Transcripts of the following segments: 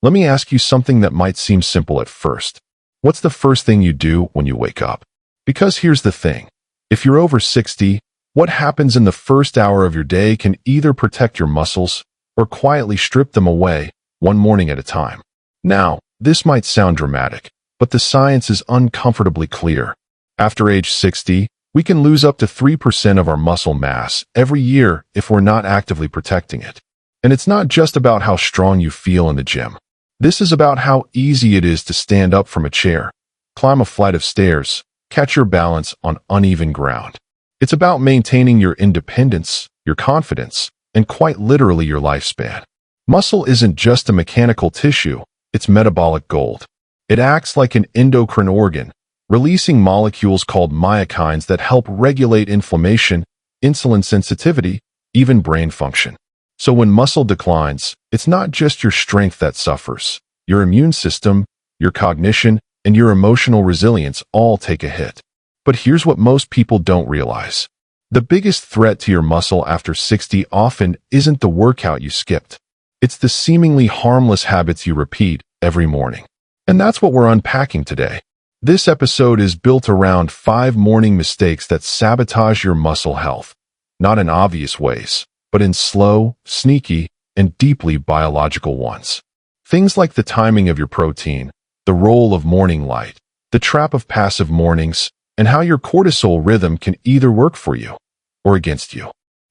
Let me ask you something that might seem simple at first. What's the first thing you do when you wake up? Because here's the thing. If you're over 60, what happens in the first hour of your day can either protect your muscles or quietly strip them away, one morning at a time. Now, this might sound dramatic, but the science is uncomfortably clear. After age 60, we can lose up to 3% of our muscle mass every year if we're not actively protecting it. And it's not just about how strong you feel in the gym. This is about how easy it is to stand up from a chair, climb a flight of stairs, catch your balance on uneven ground. It's about maintaining your independence, your confidence, and quite literally your lifespan. Muscle isn't just a mechanical tissue, it's metabolic gold. It acts like an endocrine organ, releasing molecules called myokines that help regulate inflammation, insulin sensitivity, even brain function. So when muscle declines, it's not just your strength that suffers. Your immune system, your cognition, and your emotional resilience all take a hit. But here's what most people don't realize. The biggest threat to your muscle after 60 often isn't the workout you skipped. It's the seemingly harmless habits you repeat every morning. And that's what we're unpacking today. This episode is built around 5 morning mistakes that sabotage your muscle health, not in obvious ways, but in slow, sneaky, and deeply biological ones. Things like the timing of your protein, the role of morning light, the trap of passive mornings, and how your cortisol rhythm can either work for you or against you.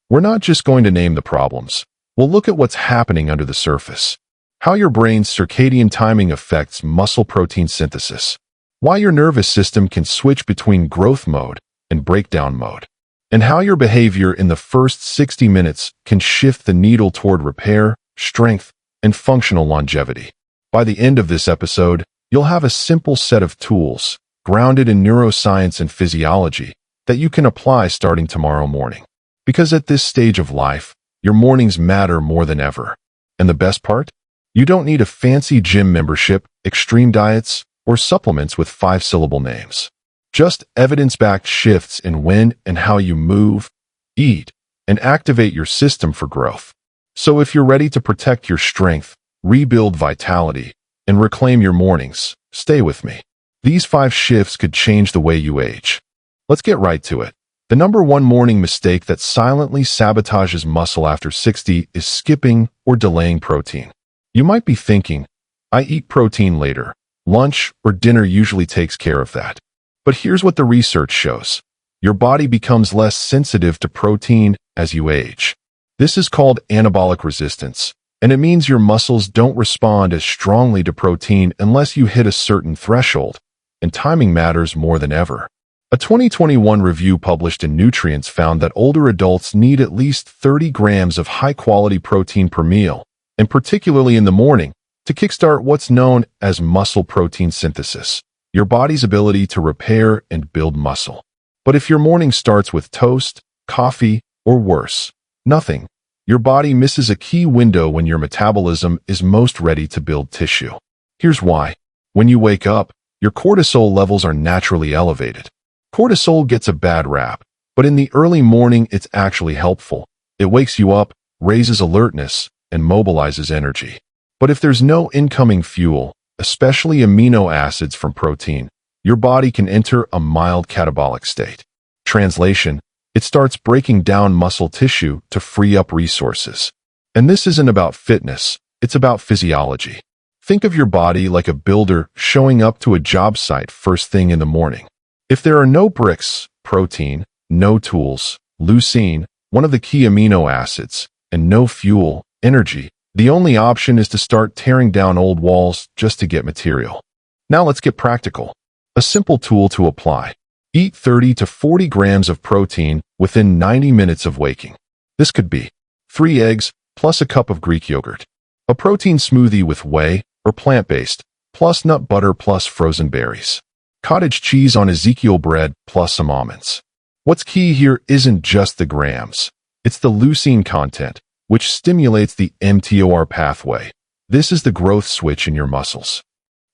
We're not just going to name the problems. We'll look at what's happening under the surface, how your brain's circadian timing affects muscle protein synthesis, why your nervous system can switch between growth mode and breakdown mode, and how your behavior in the first 60 minutes can shift the needle toward repair, strength, and functional longevity. By the end of this episode, you'll have a simple set of tools, grounded in neuroscience and physiology, that you can apply starting tomorrow morning. Because at this stage of life, your mornings matter more than ever. And the best part? You don't need a fancy gym membership, extreme diets, or supplements with 5-syllable names. Just evidence-backed shifts in when and how you move, eat, and activate your system for growth. So if you're ready to protect your strength, rebuild vitality, and reclaim your mornings, stay with me. These 5 shifts could change the way you age. Let's get right to it. The number 1 morning mistake that silently sabotages muscle after 60 is skipping or delaying protein. You might be thinking, I eat protein later. Lunch or dinner usually takes care of that. But here's what the research shows. Your body becomes less sensitive to protein as you age. This is called anabolic resistance, and it means your muscles don't respond as strongly to protein unless you hit a certain threshold, and timing matters more than ever. A 2021 review published in Nutrients found that older adults need at least 30 grams of high-quality protein per meal, and particularly in the morning, to kickstart what's known as muscle protein synthesis, your body's ability to repair and build muscle. But if your morning starts with toast, coffee, or worse, nothing, your body misses a key window when your metabolism is most ready to build tissue. Here's why. When you wake up, your cortisol levels are naturally elevated. Cortisol gets a bad rap, but in the early morning it's actually helpful. It wakes you up, raises alertness, and mobilizes energy. But if there's no incoming fuel, especially amino acids from protein, your body can enter a mild catabolic state. Translation, it starts breaking down muscle tissue to free up resources. And this isn't about fitness, it's about physiology. Think of your body like a builder showing up to a job site first thing in the morning. If there are no bricks, protein, no tools, leucine, one of the key amino acids, and no fuel, energy, the only option is to start tearing down old walls just to get material. Now let's get practical. A simple tool to apply. Eat 30 to 40 grams of protein within 90 minutes of waking. This could be 3 eggs plus a cup of Greek yogurt, a protein smoothie with whey or plant-based, plus nut butter plus frozen berries, cottage cheese on Ezekiel bread plus some almonds. What's key here isn't just the grams. It's the leucine content, which stimulates the mTOR pathway. This is the growth switch in your muscles.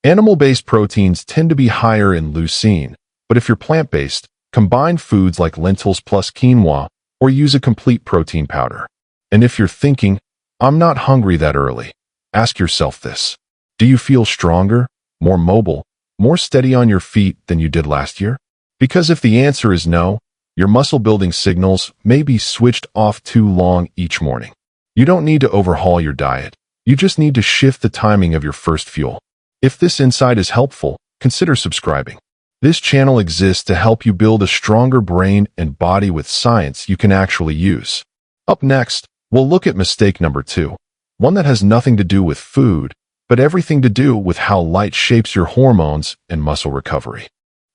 Animal-based proteins tend to be higher in leucine, but if you're plant-based, combine foods like lentils plus quinoa or use a complete protein powder. And if you're thinking, I'm not hungry that early, ask yourself this. Do you feel stronger, more mobile, more steady on your feet than you did last year? Because if the answer is no, your muscle-building signals may be switched off too long each morning. You don't need to overhaul your diet. You just need to shift the timing of your first fuel. If this insight is helpful, consider subscribing. This channel exists to help you build a stronger brain and body with science you can actually use. Up next, we'll look at mistake number 2, one that has nothing to do with food, but everything to do with how light shapes your hormones and muscle recovery.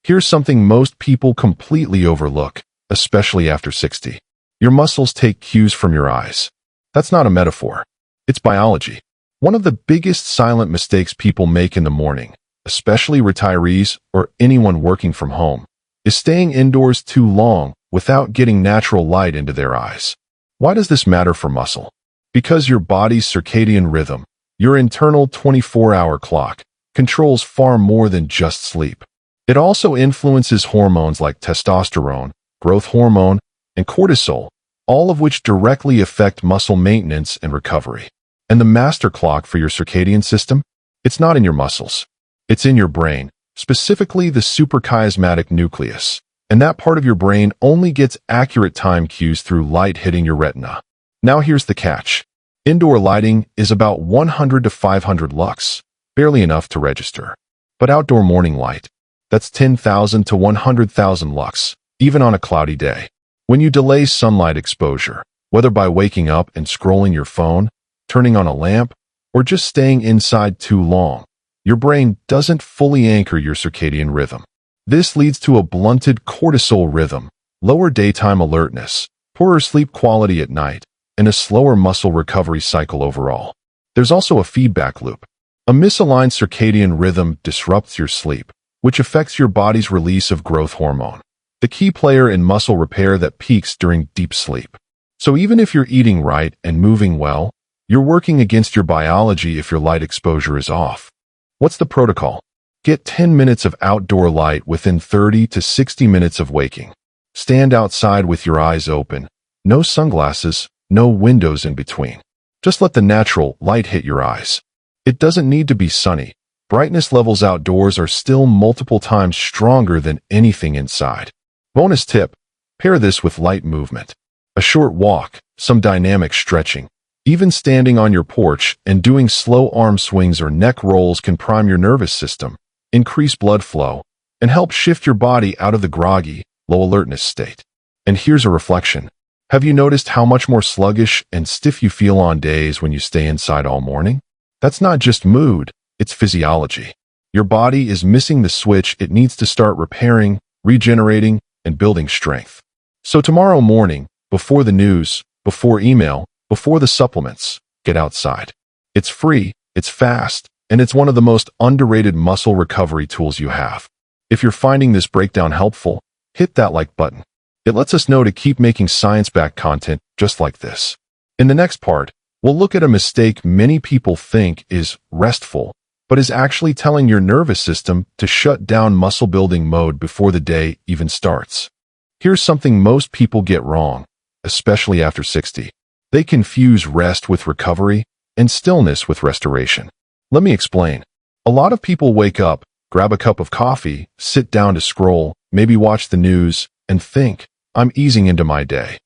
Here's something most people completely overlook, especially after 60. Your muscles take cues from your eyes. That's not a metaphor. It's biology. One of the biggest silent mistakes people make in the morning, especially retirees or anyone working from home, is staying indoors too long without getting natural light into their eyes. Why does this matter for muscle? Because your body's circadian rhythm, your internal 24-hour clock, controls far more than just sleep. It also influences hormones like testosterone, growth hormone, and cortisol, all of which directly affect muscle maintenance and recovery. And the master clock for your circadian system? It's not in your muscles. It's in your brain, specifically the suprachiasmatic nucleus. And that part of your brain only gets accurate time cues through light hitting your retina. Now here's the catch. Indoor lighting is about 100 to 500 lux, barely enough to register. But outdoor morning light, that's 10,000 to 100,000 lux, even on a cloudy day. When you delay sunlight exposure, whether by waking up and scrolling your phone, turning on a lamp, or just staying inside too long, your brain doesn't fully anchor your circadian rhythm. This leads to a blunted cortisol rhythm, lower daytime alertness, poorer sleep quality at night, and a slower muscle recovery cycle overall. There's also a feedback loop. A misaligned circadian rhythm disrupts your sleep, which affects your body's release of growth hormone, the key player in muscle repair that peaks during deep sleep. So even if you're eating right and moving well, you're working against your biology if your light exposure is off. What's the protocol? Get 10 minutes of outdoor light within 30 to 60 minutes of waking. Stand outside with your eyes open. No sunglasses, no windows in between. Just let the natural light hit your eyes. It doesn't need to be sunny. Brightness levels outdoors are still multiple times stronger than anything inside. Bonus tip, pair this with light movement. A short walk, some dynamic stretching. Even standing on your porch and doing slow arm swings or neck rolls can prime your nervous system, increase blood flow, and help shift your body out of the groggy, low alertness state. And here's a reflection. Have you noticed how much more sluggish and stiff you feel on days when you stay inside all morning? That's not just mood, it's physiology. Your body is missing the switch it needs to start repairing, regenerating, and building strength. So tomorrow morning, before the news, before email, before the supplements, get outside. It's free, it's fast, and it's one of the most underrated muscle recovery tools you have. If you're finding this breakdown helpful, hit that like button. It lets us know to keep making science-backed content just like this. In the next part, we'll look at a mistake many people think is restful, but is actually telling your nervous system to shut down muscle-building mode before the day even starts. Here's something most people get wrong, especially after 60. They confuse rest with recovery and stillness with restoration. Let me explain. A lot of people wake up, grab a cup of coffee, sit down to scroll, maybe watch the news, and think, I'm easing into my day.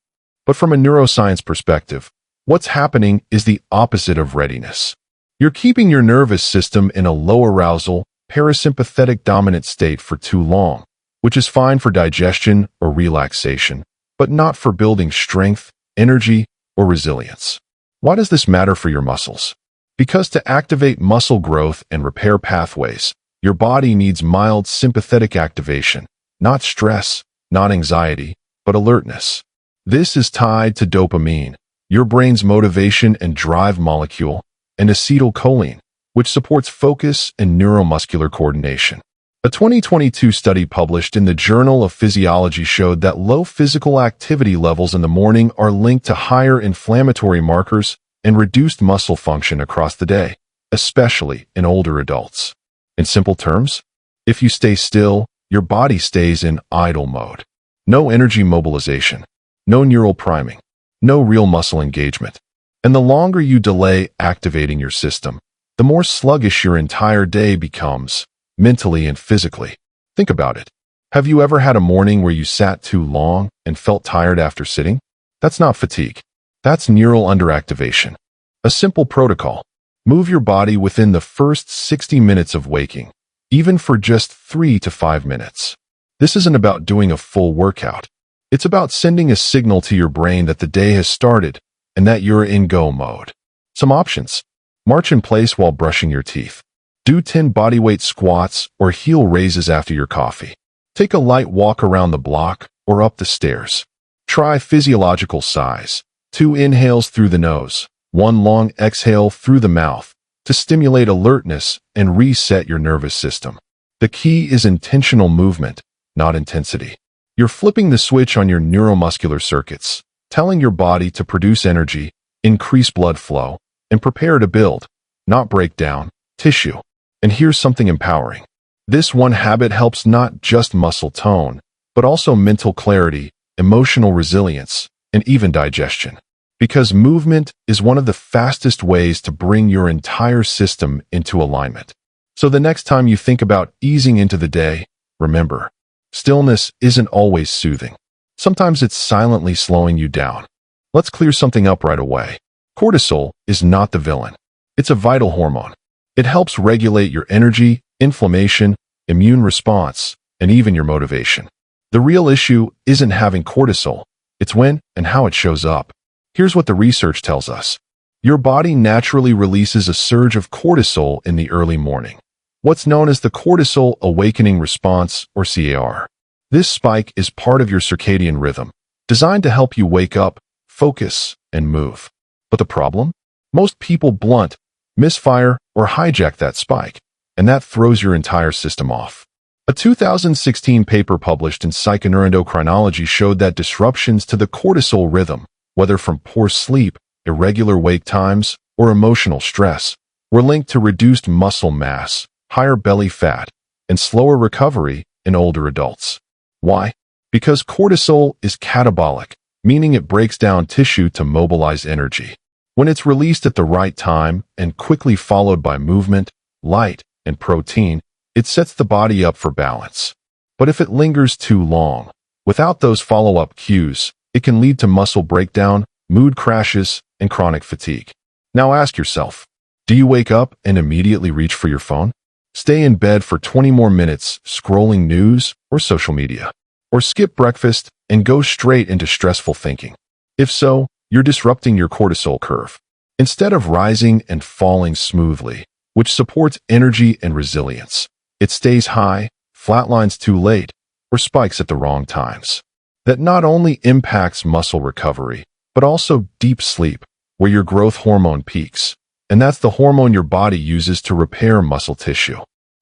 But from a neuroscience perspective, what's happening is the opposite of readiness. You're keeping your nervous system in a low arousal, parasympathetic dominant state for too long, which is fine for digestion or relaxation, but not for building strength, energy, or resilience. Why does this matter for your muscles? Because to activate muscle growth and repair pathways, your body needs mild sympathetic activation, not stress, not anxiety, but alertness. This is tied to dopamine, your brain's motivation and drive molecule, and acetylcholine, which supports focus and neuromuscular coordination. A 2022 study published in the Journal of Physiology showed that low physical activity levels in the morning are linked to higher inflammatory markers and reduced muscle function across the day, especially in older adults. In simple terms, if you stay still, your body stays in idle mode. No energy mobilization, no neural priming, no real muscle engagement. And the longer you delay activating your system, the more sluggish your entire day becomes, mentally and physically. Think about it. Have you ever had a morning where you sat too long and felt tired after sitting? That's not fatigue. That's neural underactivation. A simple protocol. Move your body within the first 60 minutes of waking, even for just 3 to 5 minutes. This isn't about doing a full workout. It's about sending a signal to your brain that the day has started and that you're in go mode. Some options. March in place while brushing your teeth. Do 10 bodyweight squats or heel raises after your coffee. Take a light walk around the block or up the stairs. Try physiological size. 2 inhales through the nose, 1 long exhale through the mouth to stimulate alertness and reset your nervous system. The key is intentional movement, not intensity. You're flipping the switch on your neuromuscular circuits, telling your body to produce energy, increase blood flow, and prepare to build, not break down, tissue. And here's something empowering. This one habit helps not just muscle tone, but also mental clarity, emotional resilience, and even digestion. Because movement is one of the fastest ways to bring your entire system into alignment. So the next time you think about easing into the day, remember, stillness isn't always soothing. Sometimes it's silently slowing you down. Let's clear something up right away. Cortisol is not the villain. It's a vital hormone. It helps regulate your energy, inflammation, immune response, and even your motivation. The real issue isn't having cortisol. It's when and how it shows up. Here's what the research tells us. Your body naturally releases a surge of cortisol in the early morning, what's known as the cortisol awakening response, or CAR. This spike is part of your circadian rhythm, designed to help you wake up, focus, and move. But the problem? Most people blunt, misfire, or hijack that spike, and that throws your entire system off. A 2016 paper published in Psychoneuroendocrinology showed that disruptions to the cortisol rhythm, whether from poor sleep, irregular wake times, or emotional stress, were linked to reduced muscle mass, higher belly fat, and slower recovery in older adults. Why? Because cortisol is catabolic, meaning it breaks down tissue to mobilize energy. When it's released at the right time and quickly followed by movement, light, and protein, it sets the body up for balance. But if it lingers too long, without those follow-up cues, it can lead to muscle breakdown, mood crashes, and chronic fatigue. Now ask yourself, do you wake up and immediately reach for your phone? Stay in bed for 20 more minutes scrolling news or social media? Or skip breakfast and go straight into stressful thinking? If so, you're disrupting your cortisol curve. Instead of rising and falling smoothly, which supports energy and resilience, it stays high, flatlines too late, or spikes at the wrong times. That not only impacts muscle recovery, but also deep sleep, where your growth hormone peaks. And that's the hormone your body uses to repair muscle tissue.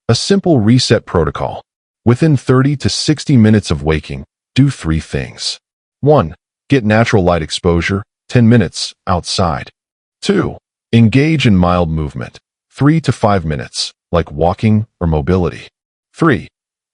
A simple reset protocol. Within 30 to 60 minutes of waking, do 3 things. 1. Get natural light exposure, 10 minutes, outside. 2. Engage in mild movement, 3 to 5 minutes, like walking or mobility. 3.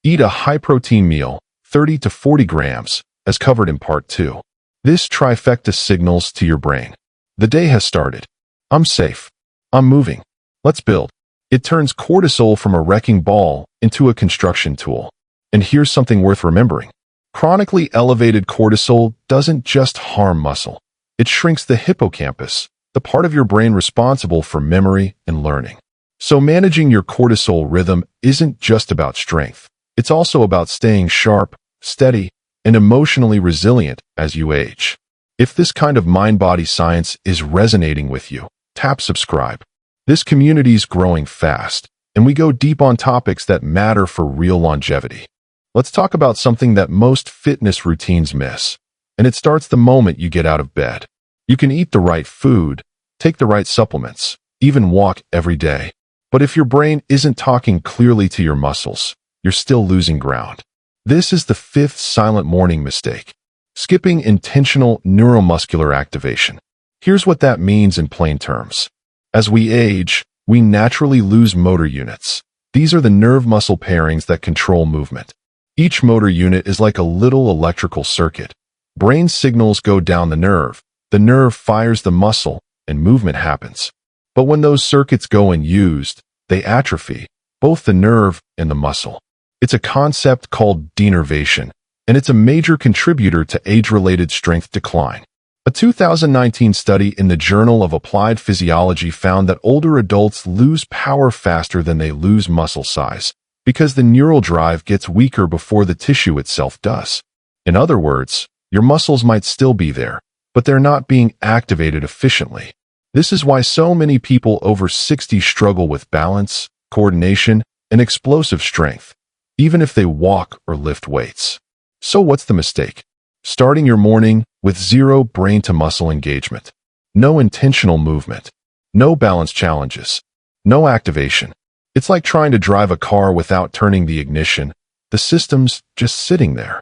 Eat a high-protein meal, 30 to 40 grams, as covered in Part 2. This trifecta signals to your brain. The day has started. I'm safe. I'm moving. Let's build. It turns cortisol from a wrecking ball into a construction tool. And here's something worth remembering. Chronically elevated cortisol doesn't just harm muscle. It shrinks the hippocampus, the part of your brain responsible for memory and learning. So managing your cortisol rhythm isn't just about strength. It's also about staying sharp, steady, and emotionally resilient as you age. If this kind of mind-body science is resonating with you, tap subscribe. This community's growing fast, and we go deep on topics that matter for real longevity. Let's talk about something that most fitness routines miss, and it starts the moment you get out of bed. You can eat the right food, take the right supplements, even walk every day. But if your brain isn't talking clearly to your muscles, you're still losing ground. This is the 5th silent morning mistake. Skipping intentional neuromuscular activation. Here's what that means in plain terms. As we age, we naturally lose motor units. These are the nerve-muscle pairings that control movement. Each motor unit is like a little electrical circuit. Brain signals go down the nerve fires the muscle, and movement happens. But when those circuits go unused, they atrophy, both the nerve and the muscle. It's a concept called denervation, and it's a major contributor to age-related strength decline. A 2019 study in the Journal of Applied Physiology found that older adults lose power faster than they lose muscle size, because the neural drive gets weaker before the tissue itself does. In other words, your muscles might still be there, but they're not being activated efficiently. This is why so many people over 60 struggle with balance, coordination, and explosive strength, even if they walk or lift weights. So what's the mistake? Starting your morning with zero brain-to-muscle engagement, no intentional movement, no balance challenges, no activation. It's like trying to drive a car without turning the ignition. The system's just sitting there.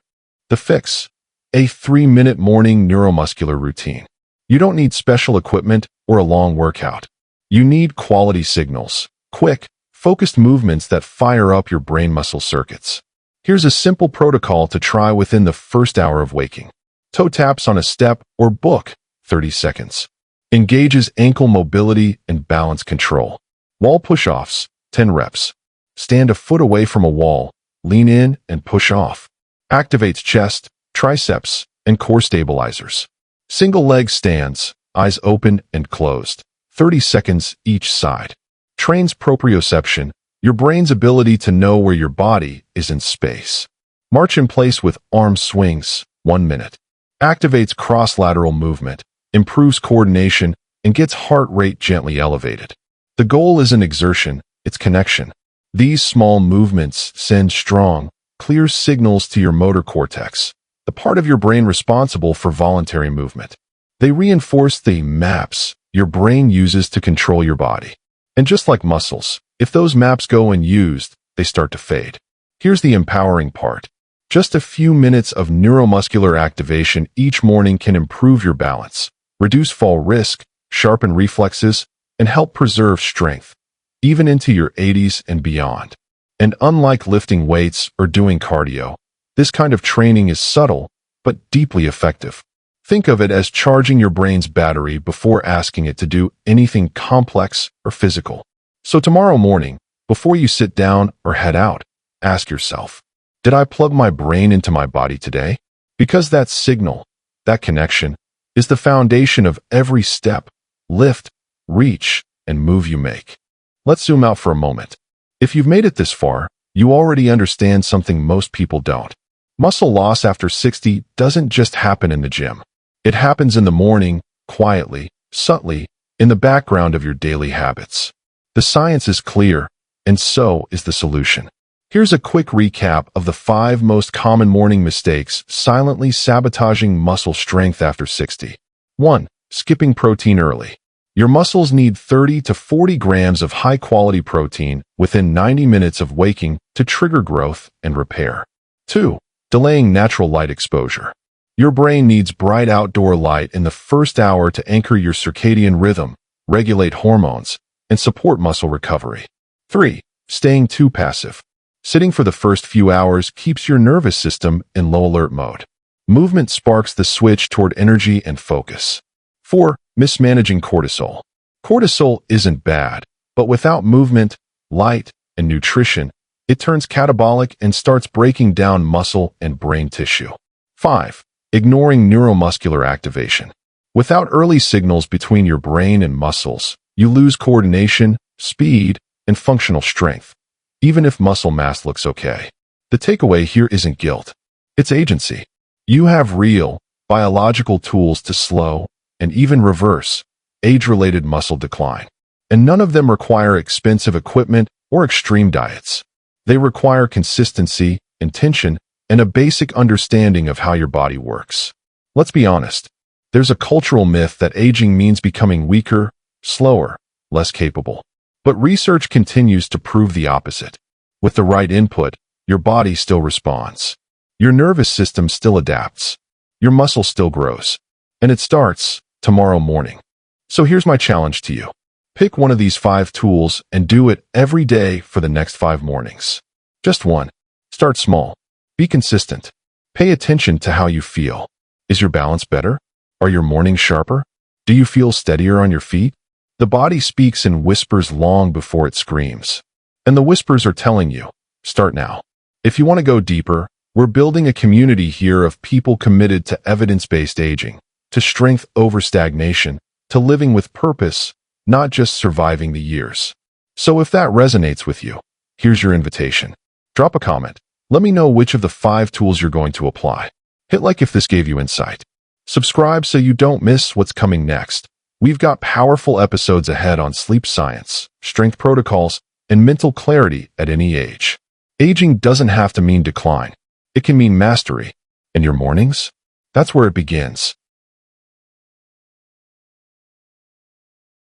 The fix: a 3-minute morning neuromuscular routine. You don't need special equipment or a long workout. You need quality signals, quick, focused movements that fire up your brain muscle circuits. Here's a simple protocol to try within the first hour of waking. Toe taps on a step or book, 30 seconds. Engages ankle mobility and balance control. Wall push-offs, 10 reps. Stand a foot away from a wall, lean in and push off. Activates chest, triceps, and core stabilizers. Single leg stands, eyes open and closed, 30 seconds each side. Trains proprioception, your brain's ability to know where your body is in space. March in place with arm swings, 1 minute. Activates cross-lateral movement, improves coordination, and gets heart rate gently elevated. The goal isn't exertion, it's connection. These small movements send strong, clear signals to your motor cortex, the part of your brain responsible for voluntary movement. They reinforce the maps your brain uses to control your body. And just like muscles, if those maps go unused, they start to fade. Here's the empowering part. Just a few minutes of neuromuscular activation each morning can improve your balance, reduce fall risk, sharpen reflexes, and help preserve strength, even into your 80s and beyond. And unlike lifting weights or doing cardio, this kind of training is subtle, but deeply effective. Think of it as charging your brain's battery before asking it to do anything complex or physical. So tomorrow morning, before you sit down or head out, ask yourself, did I plug my brain into my body today? Because that signal, that connection, is the foundation of every step, lift, reach, and move you make. Let's zoom out for a moment. If you've made it this far, you already understand something most people don't. Muscle loss after 60 doesn't just happen in the gym. It happens in the morning, quietly, subtly, in the background of your daily habits. The science is clear, and so is the solution. Here's a quick recap of the 5 most common morning mistakes silently sabotaging muscle strength after 60. 1. Skipping protein early. Your muscles need 30 to 40 grams of high-quality protein within 90 minutes of waking to trigger growth and repair. 2. Delaying natural light exposure. Your brain needs bright outdoor light in the first hour to anchor your circadian rhythm, regulate hormones, and support muscle recovery. 3. Staying too passive. Sitting for the first few hours keeps your nervous system in low alert mode. Movement sparks the switch toward energy and focus. 4. Mismanaging cortisol. Cortisol isn't bad, but without movement, light, and nutrition, it turns catabolic and starts breaking down muscle and brain tissue. 5. Ignoring neuromuscular activation. Without early signals between your brain and muscles, you lose coordination, speed, and functional strength, even if muscle mass looks okay. The takeaway here isn't guilt. It's agency. You have real, biological tools to slow and even reverse age-related muscle decline. And none of them require expensive equipment or extreme diets. They require consistency, intention, and a basic understanding of how your body works. Let's be honest. There's a cultural myth that aging means becoming weaker, slower, less capable. But research continues to prove the opposite. With the right input, your body still responds. Your nervous system still adapts. Your muscle still grows. And it starts tomorrow morning. So here's my challenge to you. Pick one of these 5 tools and do it every day for the next 5 mornings. Just one. Start small. Be consistent. Pay attention to how you feel. Is your balance better? Are your mornings sharper? Do you feel steadier on your feet? The body speaks in whispers long before it screams. And the whispers are telling you, start now. If you want to go deeper, we're building a community here of people committed to evidence-based aging, to strength over stagnation, to living with purpose, not just surviving the years. So if that resonates with you, here's your invitation. Drop a comment. Let me know which of the 5 tools you're going to apply. Hit like if this gave you insight. Subscribe so you don't miss what's coming next. We've got powerful episodes ahead on sleep science, strength protocols, and mental clarity at any age. Aging doesn't have to mean decline. It can mean mastery. And your mornings? That's where it begins.